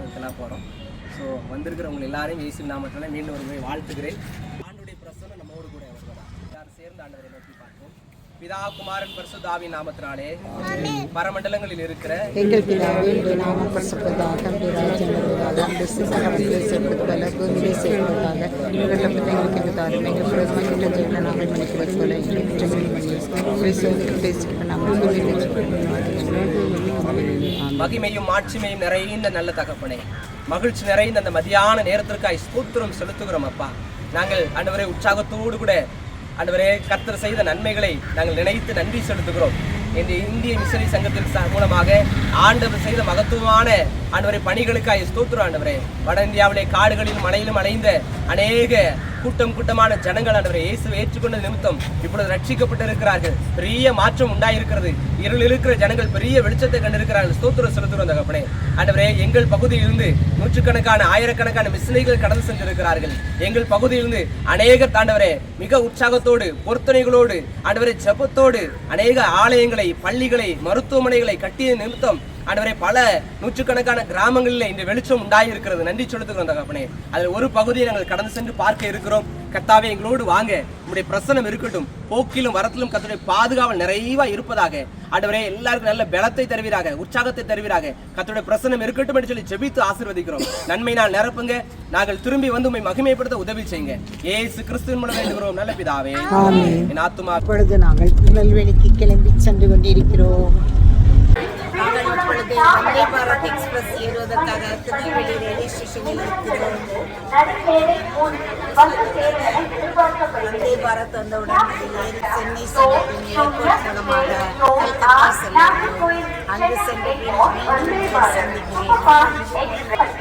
பிரசனத்துலாம் போகிறோம். ஸோ வந்திருக்கிறவங்க எல்லாரையும் இயேசு நாமத்தினால மீண்டும் ஒரு முறை வாழ்த்துகிறேன். ஆண்டுடைய பிரசனம் நம்மோடு கூட வருவதா எல்லாரும் சேர்ந்து ஆண்டவரை நோக்கி பார்ப்போம். பிதா குமாரன் பரிசுத்தாவின் நாமத்தினாலே பரமண்டலங்களில் இருக்கிற எங்கள் பிதாவே, உம்முடைய நாமம் பரிசுத்தப்படுவதாக, உம்முடைய ராஜ்யம் வருவதாக, உம்முடைய சித்தத்தின்படி செய்யப்படுவதாக, பூமியிலே செய்யப்படுவதாக. எங்கள் அப்பத்தை எங்களுக்கு தாரும், எங்கள் பிரதம குற்றங்களை நாங்கள் மன்னிக்கிறது போல எங்கள் குற்றங்களை மன்னியும். கிறிஸ்துவுக்கு பேசிக்கிட்டு நாங்கள் மகிமையும் மாட்சிமையும் நிறைந்த நல்ல தகப்பனே, மகிழ்ச்சி நிறைந்த அந்த மதியான நேரத்திற்காய் ஸ்தோத்திரம் செலுத்துகிறோம் அப்பா. நாங்கள் ஆண்டவரே உற்சாகத்தோடு கூட ஆண்டவரே கர்த்தர் செய்த நன்மைகளை நாங்கள் நினைத்து நன்றி செலுத்துகிறோம். இந்த இந்திய மிஷனரி சங்கத்தின் மூலமாக ஆண்டவர் செய்த மகத்துவமான ஆண்டவரை பணிகளுக்காக ஸ்தோத்திரம் ஆண்டவரே. வட இந்தியாவிலே காடுகளிலும் மலையிலும் அலைந்த அநேக கூட்டமான ஜனங்கள் ஆண்டவரை இயேசுவை ஏற்றுக்கொண்ட நிமித்தம் இப்பொழுது ரட்சிக்கப்பட்டிருக்கிறார்கள். பெரிய மாற்றம் உண்டாயிருக்கிறது. இருளில் இருக்கிற ஜனங்கள் பெரிய வெளிச்சத்தை கண்டிருக்கிறார்கள். ஸ்தோத்திரம் செலுத்துகிறோம் தகப்பனே. ஆண்டவரே எங்கள் பகுதியிலிருந்து நூற்றுக்கணக்கான ஆயிரக்கணக்கான மிஷனரிகள் கடந்து சென்றிருக்கிறார்கள். எங்கள் பகுதியிலிருந்து அநேக ஆண்டவரே மிக உற்சாகத்தோடு பொருத்தனைகளோடு ஆண்டவரை ஜெபத்தோடு அநேக ஆலயங்களை, பள்ளிகளை, மருத்துவமனைகளை கட்டிய நிமித்தம் ஆண்டவரே பல நூற்றுக்கணக்கான கிராமங்களில் இந்த வெளிச்சம் உண்டாயிருக்கிறது. நன்றி செலுத்துகிறோம் தகப்பனே. அதில் ஒரு பகுதியை நாங்கள் கடந்து சென்று பார்க்க இருக்கிறோம். கர்த்தாவே எங்களோடு வாங்க, உங்களுடைய பிரசனம் இருக்கட்டும். போக்கிலும் வரத்திலும் கர்த்தருடைய பாதுகாவல் நிறைவா இருப்பதாக. ஆண்டவரே எல்லாருக்கும் நல்ல பலத்தை தருவீராக, உற்சாகத்தை தருவீராக. கர்த்தருடைய பிரசனம் இருக்கட்டும் என்று சொல்லி ஜெபித்து ஆசீர்வதிக்கிறோம். நன்மை நாள் நிரப்புங்க. நாங்கள் திரும்பி வந்து உம்மை மகிமைப்படுத்த உதவி செய்யுங்க. இயேசு கிறிஸ்துவின் மூலம் வேண்டுகிறோம் நல்ல பிதாவே. என் ஆத்துமா. இப்பொழுது நாங்கள் திருநெல்வேலிக்கு கிளம்பி சென்று கொண்டிருக்கிறோம். நாங்கள் இப்பொழுது வந்தே பாரத் எக்ஸ்பிரஸ் ஏறுவதற்காக திருநெல்வேலி ரயில்வே ஸ்டேஷனில் இருக்கிறோம். வந்தே பாரத் வந்தவுடன் சென்னை சென்றபின் ஏர்போர்ட் மூலமாக கல்கத்தா செல்கிறோம். அங்கு சென்று சந்திக்கிறேன்.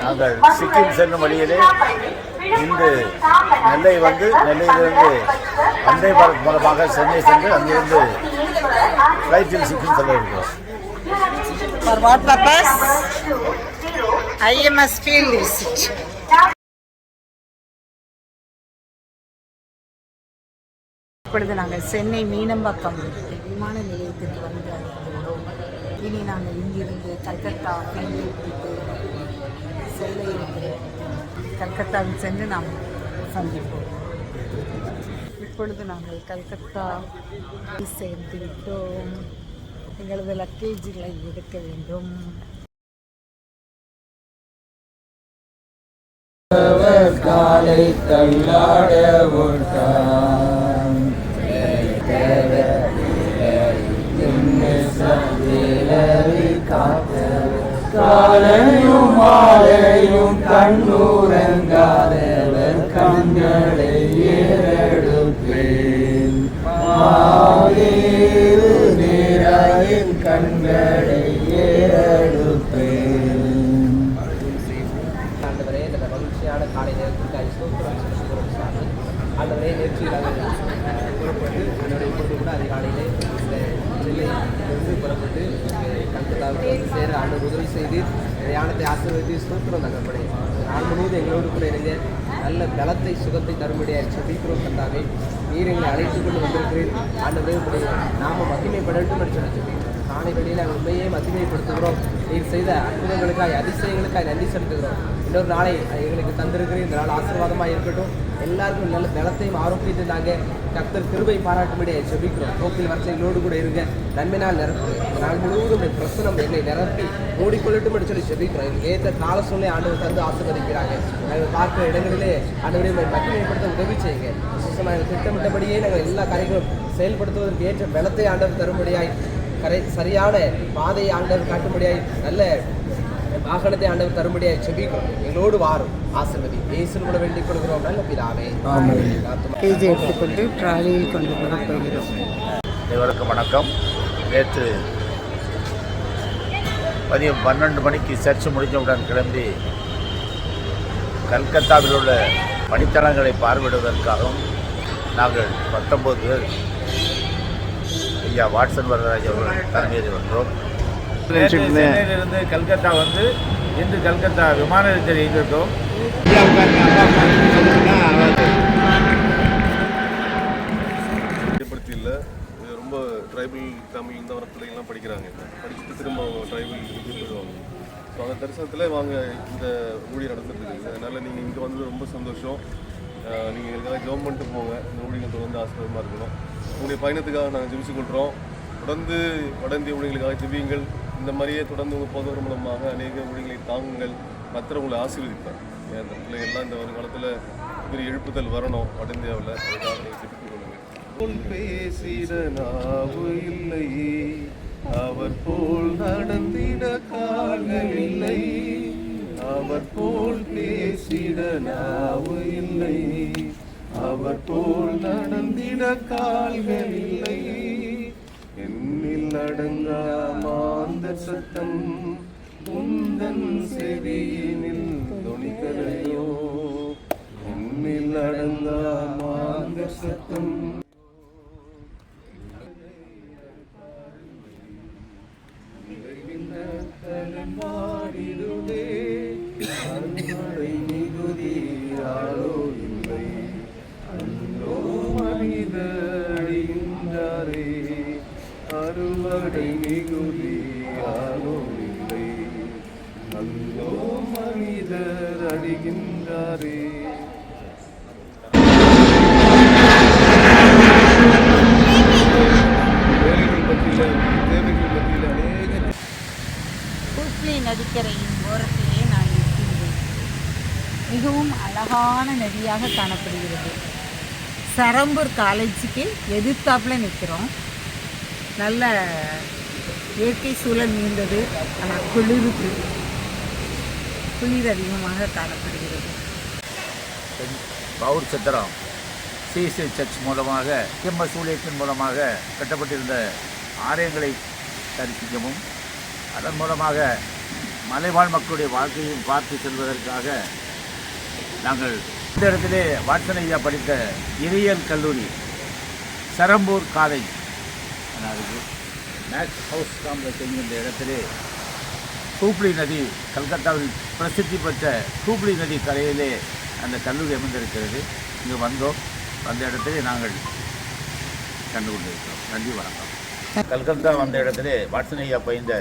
நாங்கள் சிக்கிம் செல்லும் வழியிலே இன்று நெல்லை வந்து நெல்லையிலிருந்து வந்தே பாரத் மூலமாக சென்னை சென்று அங்கிருந்து ஃப்ளைட்டில் சிக்கிம் செல்ல இருக்கிறோம். For what purpose? IMS field visit. இப்பொழுது நாங்கள் சென்னை மீனம்பாக்கம் விமான நிலையத்திற்கு வந்து அடைந்துள்ளோம். இனி நாங்கள் இங்கிருந்து கல்கத்தா ஃபீல்டுக்கு செல்ல இருக்கிறோம். கல்கத்தாவில் சென்று நாம் சந்திப்போம். இப்பொழுது நாங்கள் கல்கத்தா சேர்ந்து விட்டோம். எங்களது லக்கேஜ்களை எடுக்க வேண்டும். காலை தள்ளாட காலையும் மாலையும் கண்ணூரங்காதவர் கண்களை ஏறெடுப்பேன். கண்களை ஏறெடுப்பேன். ஆண்டவரே இந்த மகிழ்ச்சியான காலை நேரத்திற்காக ஸ்தோத்திரம் செலுத்துகிறோம் சாமி. ஆண்டவரே நேற்று புறப்பட்டு என்னுடைய இப்பொழுது கூட அதிகாலையிலே சென்னையிலிருந்து புறப்பட்டு கல்கத்தாவுக்கு வந்து சேர ஆண்டவர் உதவி செய்து பிரயாணத்தை ஆசீர்வதித்து ஸ்தோத்திரம் தகப்பனே. நாள் முழுவதும் எங்களோடு கூட இருங்க. நல்ல பலத்தை சுகத்தை தரும்படியாக செபிக்கிறோம் கர்த்தாவே. நீர் எங்களை அழைத்துக் கொண்டு வந்திருக்கிறேன். ஆண்டவரே உங்களுடைய நாம மகிமைப்படட்டும் என்று சொல்லி காலை வெளியில் நாங்கள் உண்மையே மகிமைப்படுத்துகிறோம். நீர் செய்த அற்புதங்களுக்காய் அதிசயங்களுக்காய் நன்றி செலுத்துகிறோம். இன்னொரு நாளை எங்களுக்கு தந்திருக்கிறேன். இந்த நாள் ஆசீர்வாதமாக இருக்கட்டும். எல்லாருக்கும் நல்ல பலத்தையும் ஆரோக்கியத்தை நாங்கள் கர்த்தர் கிருபை பாராட்டும்படியாக செபிக்கிறோம். போக்கில் வரிசைகளோடு கூட இருங்க. நன்மை நாள் நிரப்பு. நாள் முழுவதும் பிரசனம் எங்களை நிரப்பி மூடிக்கொள்ளட்டும் என்று சொல்லி செபிக்கிறோம். எங்களுக்கு ஏற்ற கால சூழ்நிலை ஆண்டவர் தந்து ஆசீர்வதிக்கிறாங்க. நாங்கள் பார்க்கிற இடங்களிலே ஆண்டவரை மகிமைப்படுத்த உதவி செய்யுங்க. விசேஷமாக திட்டமிட்டபடியே நாங்கள் எல்லா காரியங்களும் செயல்படுத்துவதற்கு ஏற்ற பலத்தை ஆண்டவர் தரும்படியாய் சரியான பாதையை ஆண்டவர் காட்டும்படியாய் நல்ல வாகனத்தை ஆண்டவர் தரும்படியாய் செபிக்கிறோம். எங்களோடு வாரும் ஆசீர்வதி இயேசுவின் மூலம் வேண்டிக் கொள்கிறோம் நல்ல பிதாவே. எடுத்துக்கொண்டு டிராலியில் கொண்டு போகிறோம். அனைவருக்கும் வணக்கம். நேற்று மதியம் 12 மணிக்கு சர்ச்சு முடிஞ்சவுடன் கிளம்பி கல்கத்தாவில் உள்ள பணித்தளங்களை பார்வையிடுவதற்காகவும் நாங்கள் 19 பேர் ஐயா வாட்சன் வரராஜ் அவர்கள் தலைமையில் வந்தோம். சென்னையிலிருந்து கல்கத்தா வந்து இன்று கல்கத்தா விமான நிலையத்தில் இயங்கிட்டோம். இல்லை ரொம்ப ட்ரைபல் ஃபேமிலி இந்த வர பிள்ளைங்கள்லாம் படிக்கிறாங்க. படிச்சுட்டு திரும்ப அவங்க ட்ரைபல் போயிடுவாங்க. ஸோ அந்த தரிசனத்தில் வாங்க இந்த ஊழியர் நடந்துட்டு இருக்குது. அதனால் நீங்கள் இங்கே வந்து ரொம்ப சந்தோஷம். நீங்கள் எங்களுக்காக ஜெபம் பண்ணிட்டு போங்க. இந்த ஊழியர்கள் தொடர்ந்து ஆசீர்வாதமாக இருக்கணும். உங்களுடைய பயணத்துக்காக நாங்கள் ஜெபிச்சு கொள்கிறோம். தொடர்ந்து வட இந்திய ஊழியர்களுக்காக ஜெபியுங்கள். இந்த மாதிரியே தொடர்ந்து உங்கள் போதவர் மூலமாக அநேக ஊழியர்களை தாங்குங்கள். கர்த்தர் உங்களை ஆசீர்வதிப்பார். அந்த பிள்ளைகள்லாம் இந்த வருங்காலத்தில் பெரிய எழுப்புதல் வரணும் வட இந்தியாவில். அதுக்காக நீங்கள் ஜெபித்து கொள்ளுங்கள். பேசிட நாவு இல்லை, அவர் போல் நடந்திட கால்கள் இல்லை, அவர் போல் பேசிட நாவு இல்லை, அவர் போல் நடந்திட கால்கள் இல்லை. என்னில் அடங்கா மாந்த சத்தம் உந்தன் செவியினில் தொனிக்கலையோ, என்னில் அடங்கா மாந்த சத்தம். மாறிடுதே அன்பரை மிகுதியாரோ இல்லை, அன்றோ மனித அழிகின்றாரே, அறுவடை மிகுதியாரோ இல்லை, அன்றோ மனிதர் அழிகின்றாரே. வேலைகள் மத்தியில் தேவைகள் மத்தியில் அநேக கூப்ளி நதிக்கரையின் ஓரத்திலே நான் இருக்கின்றேன். மிகவும் அழகான நதியாக காணப்படுகிறது. சரம்பூர் காலேஜுக்கு எதிர்த்தாப்புல நிற்கிறோம். நல்ல இயற்கை சூழல் நீண்டது. ஆனால் குளிர் அதிகமாக காணப்படுகிறது. பவுர் சத்திரம் சிஎஸ்ஐ சர்ச் மூலமாக எம்எஸ் ஊழியத்தின் மூலமாக கட்டப்பட்டிருந்த ஆலயங்களை தரிசிக்கவும் அதன் மூலமாக மலைவாழ் மக்களுடைய வாழ்க்கையும் பார்த்து செல்வதற்காக நாங்கள் இந்த இடத்திலே வாட்சன் ஐயா படித்த இறையியல் கல்லூரி சரம்பூர் காலேஜ் அதாவது மேக்ஸ் ஹவுஸ் காம்ப்ளெக்ஸ் என்கின்ற இடத்திலே கூப்ளி நதி, கல்கத்தாவில் பிரசித்தி பெற்ற கூப்ளி நதி கரையிலே அந்த கல்லூரி அமைந்திருக்கிறது. இங்கு வந்தோம். அந்த இடத்திலே நாங்கள் கண்டு கொண்டிருக்கிறோம். நன்றி, வணக்கம். கல்கத்தா வந்த இடத்திலே வாட்சன் ஐயா பயின்ற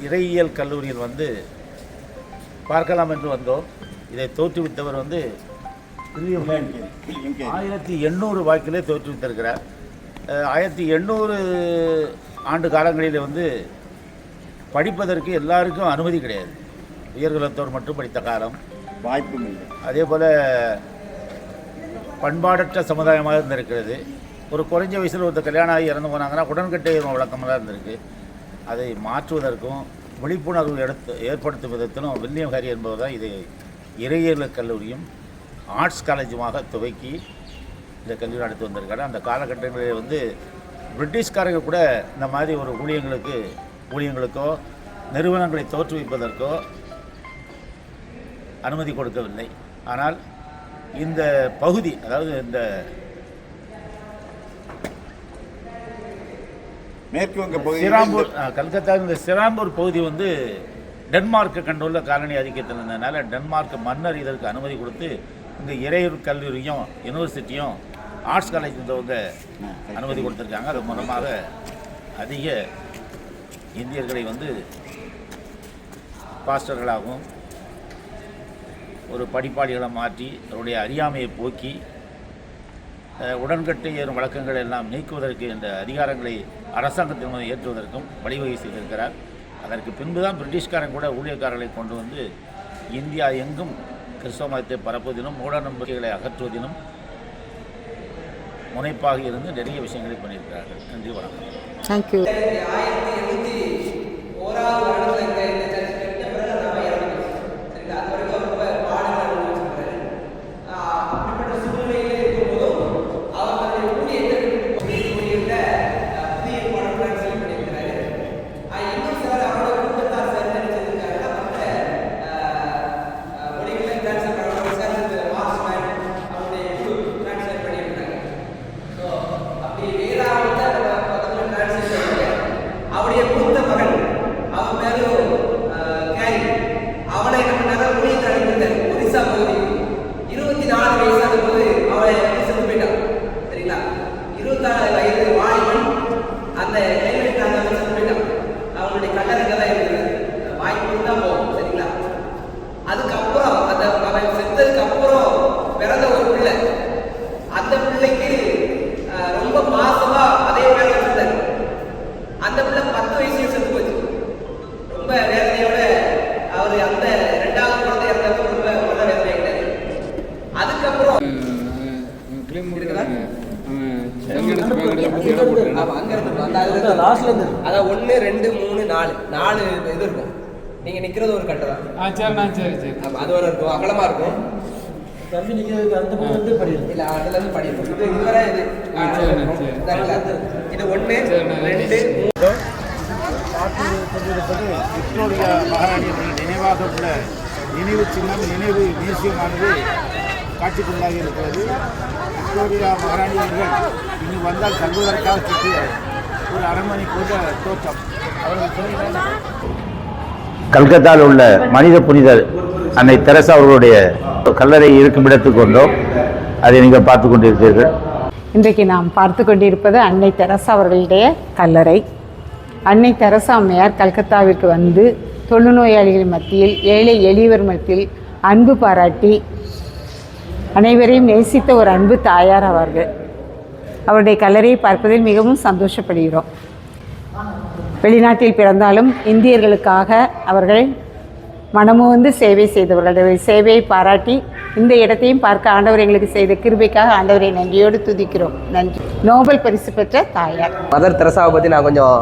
இறையியல் கல்லூரியில் வந்து பார்க்கலாம் என்று வந்தோம். இதை தோற்றுவித்தவர் வந்து 1800 வாக்கிலே தோற்றுவித்திருக்கிறார். 1800 ஆண்டு காலங்களில் வந்து படிப்பதற்கு எல்லாருக்கும் அனுமதி கிடையாது. உயர்குலத்தோர் மட்டும் படித்த காலம், வாய்ப்பும் இல்லை. அதே போல் பண்பாடற்ற சமுதாயமாக இருந்திருக்கிறது. ஒரு குறைஞ்ச வயசில் ஒருத்தர் கல்யாணம் ஆகி இறந்து போனாங்கன்னா உடன்கட்டை வழக்கமாக இருந்திருக்கு. அதை மாற்றுவதற்கும் விழிப்புணர்வு ஏற்படுத்தும் விதத்திலும் வில்லியம் ஹரி என்பவர் தான் இது இறையியல் கல்லூரியும் ஆர்ட்ஸ் காலேஜுமாக துவக்கி இந்த கல்லூரி நடத்தி வந்திருக்காரு. அந்த காலகட்டங்களில் வந்து பிரிட்டிஷ்காரங்க கூட இந்த மாதிரி ஒரு ஊழியங்களுக்கோ நிறுவனங்களை தோற்றுவிப்பதற்கோ அனுமதி கொடுக்கவில்லை. ஆனால் இந்த பகுதி, அதாவது இந்த மேற்கு வங்க பகுதி, சிராம்பூர், கல்கத்தாவின் இந்த சிராம்பூர் பகுதி வந்து டென்மார்க்கை கண்டுள்ள காலனி ஆதிக்கத்தில் இருந்ததுனால டென்மார்க் மன்னர் இதற்கு அனுமதி கொடுத்து இங்கே இறையூர் கல்லூரியும் யூனிவர்சிட்டியும் ஆர்ட்ஸ் காலேஜ் இருந்தவங்க அனுமதி கொடுத்துருக்காங்க. அது மூலமாக அதிக இந்தியர்களை வந்து பாஸ்டர்களாகவும் ஒரு படிப்பாளிகளை மாற்றி அவருடைய அறியாமையை போக்கி உடன்கட்டை ஏறும் வழக்கங்கள் எல்லாம் நீக்குவதற்கு இந்த அதிகாரங்களை அரசாங்கத்தின் மூலம் ஏற்றுவதற்கும் வழிவகை செய்திருக்கிறார். அதற்கு பின்புதான் பிரிட்டிஷ்காரன் கூட ஊழியக்காரர்களை கொண்டு வந்து இந்தியா எங்கும் கிறிஸ்தவ மதத்தை பரப்புவதிலும் மூட நம்பிக்கைகளை அகற்றுவதிலும் முனைப்பாக இருந்து நிறைய விஷயங்களை பண்ணியிருக்கிறார்கள். நன்றி, வணக்கம். தேங்க்யூ. அவருடைய மூத்த மகன் அவர் பேரு அவர் அந்த 2வது குழந்தை இறந்தது ரொம்ப மன வேதனை கிடையாது. அதுக்கப்புறம் அதான் 1 2 3 4 இது இருக்கும். நீங்க நிக்கிறது ஒரு கட்டை தான். சரி. அது ஒரு இருக்கும், அகலமா இருக்கும். தம்பி நிக்கிறதுக்கு அந்த பக்கம் வந்து படி இல்ல அதுல இருந்து படி இருக்கும். இது இதுவரை இது இது 1 2 விக்டோரியா மகாராணி நினைவாக உள்ள நினைவு சின்னம் நினைவு மியூசியமானது காட்சிக்குள்ளாக இருக்கிறது. விக்டோரியா மகாராணி அவர்கள் இங்கு வந்தால் தங்குவதற்காக சுற்றிய ஒரு அரண்மனை போன்ற தோற்றம். கல்கத்தாவில் உள்ள மனித புனிதர் அன்னை தெரசா அவர்களுடைய கல்லறை இருக்கும் இடத்துக்கு வந்தோம். அதை நீங்கள் பார்த்து கொண்டிருக்கிறீர்கள். இன்றைக்கு நாம் பார்த்து கொண்டிருப்பது அன்னை தெரசா அவர்களுடைய கல்லறை. அன்னை தெரசா அம்மையார் கல்கத்தாவிற்கு வந்து தொழுநோயாளிகள் மத்தியில், ஏழை எளியவர் மத்தியில் அன்பு பாராட்டி அனைவரையும் நேசித்த ஒரு அன்பு தாயார் அவர்கள். அவருடைய கல்லறையை பார்ப்பதில் மிகவும் சந்தோஷப்படுகிறோம். வெளிநாட்டில் பிறந்தாலும் இந்தியர்களுக்காக அவர்கள் மனமுவந்து சேவை செய்தவர்களுடைய சேவையை பாராட்டி இந்த இடத்தையும் பார்க்க ஆண்டவர் எங்களுக்கு செய்த கிருபைக்காக ஆண்டவரை நன்றியோடு துதிக்கிறோம். நன்றி. நோபல் பரிசு பெற்ற தாயார் மதர் தெரசாவை பற்றி நான் கொஞ்சம்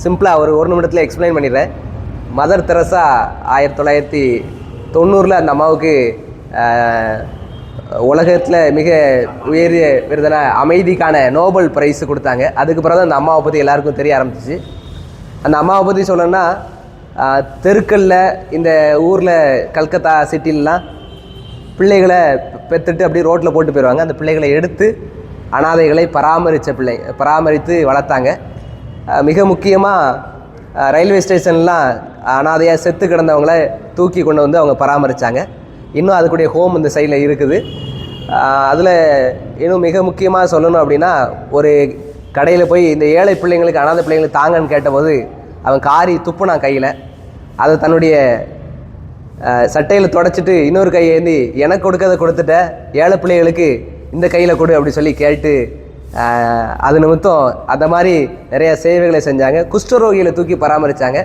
சிம்பிளாக ஒரு நிமிடத்தில் எக்ஸ்பிளைன் பண்ணிடுறேன். மதர் தெரசா 1990 அந்த அம்மாவுக்கு உலகத்தில் மிக உயரிய விருதான அமைதிக்கான நோபல் பிரைஸ் கொடுத்தாங்க. அதுக்கு பிறகு அந்த அம்மாவை பற்றி எல்லாருக்கும் தெரிய ஆரம்பிச்சிச்சு. அந்த அம்மாவை பற்றி சொல்லணும்னா, தெருக்களில் இந்த ஊரில் கல்கத்தா சிட்டிலலாம் பிள்ளைகளை பெற்றுட்டு அப்படியே ரோட்டில் போட்டு போயிடுவாங்க. அந்த பிள்ளைகளை எடுத்து அனாதைகளை பராமரித்து வளர்த்தாங்க. மிக முக்கியமாக ரயில்வே ஸ்டேஷன்லாம் அனாதையாக செத்து கிடந்தவங்கள தூக்கி கொண்டு வந்து அவங்க பராமரித்தாங்க. இன்னும் அதுக்குடைய ஹோம் இந்த சைடில் இருக்குது. அதில் இன்னும் மிக முக்கியமாக சொல்லணும் அப்படின்னா, ஒரு கடையில் போய் இந்த ஏழை பிள்ளைங்களுக்கு அனாதை பிள்ளைங்களுக்கு தாங்கன்னு கேட்டபோது அவன் காரி துப்புனான் கையில். அதை தன்னுடைய சட்டையில் தொடச்சிட்டு இன்னொரு கையை ஏந்தி எனக்கு கொடுக்கறதை கொடுத்துட்ட, ஏழை பிள்ளைகளுக்கு இந்த கையில் கொடு அப்படி சொல்லி கேட்டு அது நிமித்தம் அந்த மாதிரி நிறைய சேவைகளை செஞ்சாங்க. குஷ்டரோகிகளை தூக்கி பராமரித்தாங்க.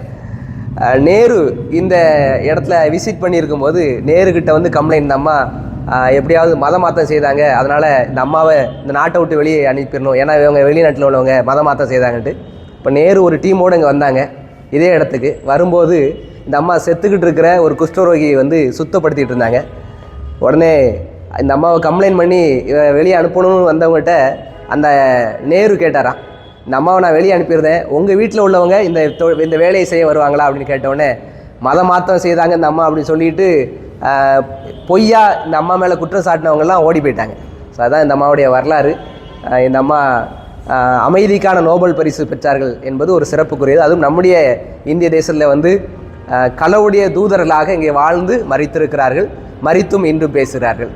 நேரு இந்த இடத்துல விசிட் பண்ணியிருக்கும்போது நேருக்கிட்ட வந்து கம்ப்ளைண்ட், இந்த அம்மா எப்படியாவது மத மாற்றம் செய்தாங்க, அதனால் இந்த அம்மாவை இந்த நாட்டை விட்டு வெளியே அனுப்பிடணும், ஏன்னா இவங்க வெளிநாட்டில் உள்ளவங்க மத மாற்றம் செய்தாங்கன்ட்டு. இப்போ நேரு ஒரு டீமோடு இங்கே வந்தாங்க இதே இடத்துக்கு. வரும்போது இந்த அம்மா செத்துக்கிட்டு இருக்கிற ஒரு குஷ்டரோகியை வந்து சுத்தப்படுத்திகிட்டு இருந்தாங்க. உடனே இந்த அம்மாவை கம்ப்ளைண்ட் பண்ணி வெளியே அனுப்பணும்னு வந்தவங்ககிட்ட அந்த நேரு கேட்டாராம், இந்த அம்மாவை நான் வெளியே அனுப்பியிருந்தேன், உங்கள் வீட்டில் உள்ளவங்க இந்த வேலையை செய்ய வருவாங்களா அப்படின்னு கேட்டவுடனே மத மாற்றம் செய்தாங்க இந்த அம்மா அப்படின்னு சொல்லிட்டு பொய்யா இந்த அம்மா மேலே குற்றம் சாட்டினவங்கெல்லாம் ஓடி போயிட்டாங்க. ஸோ அதான் இந்த அம்மாவுடைய வரலாறு. இந்த அம்மா அமைதிக்கான நோபல் பரிசு பெற்றார்கள் என்பது ஒரு சிறப்புக்குரியது. அதுவும் நம்முடைய இந்திய தேசத்தில் வந்து கடவுளுடைய தூதர்களாக இங்கே வாழ்ந்து மரித்திருக்கிறார்கள், மரித்தும் இன்றும் பேசுகிறார்கள்.